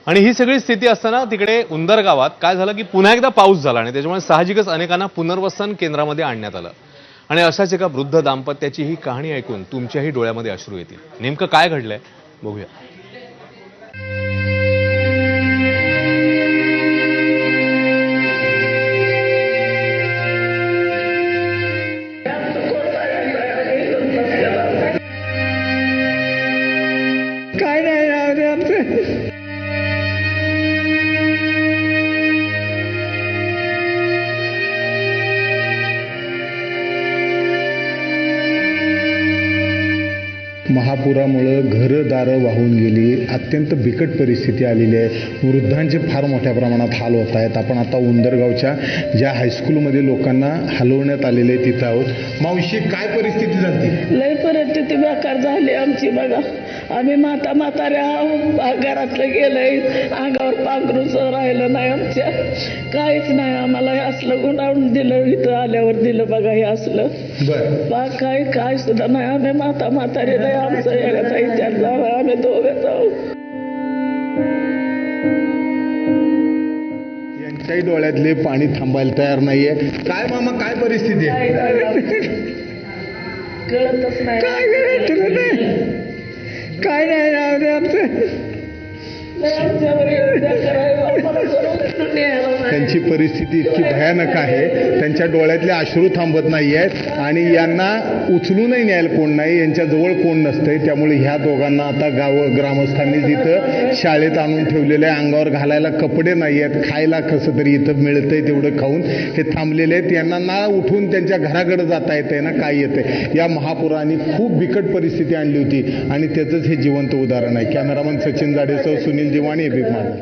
आणि ही सगळी स्थिती असताना तिकडे उंदर गावात काय झालं की पुन्हा एकदा पाऊस झाला आणि त्याच्यामुळे साहजिकच अनेकांना पुनर्वसन केंद्रामध्ये आणण्यात आलं आणि अशाच एका वृद्ध दाम्पत्याची ही कहाणी ऐकून तुमच्याही डोळ्यामध्ये अश्रू येतील. नेमकं काय घडलंय बघूया. काय नाही रे आमचं. महापुरामुळं घरदारं वाहून गेली, अत्यंत बिकट परिस्थिती आलेली आहे. वृद्धांचे फार मोठ्या प्रमाणात हाल होत आहेत. आपण आता उंदरगावच्या ज्या हायस्कूलमध्ये लोकांना हलवण्यात आलेले आहे तिथं आहोत. मावशी, काय परिस्थिती झाली? लय परिस्थिती बेकार झाली आमची बघा. आम्ही म्हाताऱ्या घरातलं गेलंय, अंगावर पांघरूच राहिलं नाही आमच्या, काहीच नाही. आम्हाला हे असलं गुंडाळून दिलं, इथं आल्यावर दिलं बघा हे असलं. बरं, काय सुद्धा नाही. आम्ही म्हातारी नाही. आमचं एकाचा विचार झाला. आम्ही दोघंच आहोत. यांच्याही डोळ्यातले पाणी थांबायला तयार नाहीये. काय मामा, काय परिस्थिती आहे? कळतच नाही. काय करायचं नाही. काय नाही रे आमचं. त्यांची परिस्थिती इतकी भयानक आहे, त्यांच्या डोळ्यातले अश्रू थांबत नाही आहेत आणि यांना उचलूनही न्यायला कोण नाही, यांच्याजवळ कोण नसतंय. त्यामुळे ह्या दोघांना आता ग्रामस्थांनी जिथं शाळेत आणून ठेवलेले आहे, अंगावर घालायला कपडे नाही आहेत, खायला कसं तरी इथं मिळतंय तेवढं खाऊन हे थांबलेले आहेत. यांना ना उठून त्यांच्या घराकडे जाता येतंय ना काय येतंय. या महापुराने खूप बिकट परिस्थिती आणली होती आणि त्याचंच हे जिवंत उदाहरण आहे. कॅमेरामन सचिन जाडेसह सुनील दिवाणी, एबीपी माझा.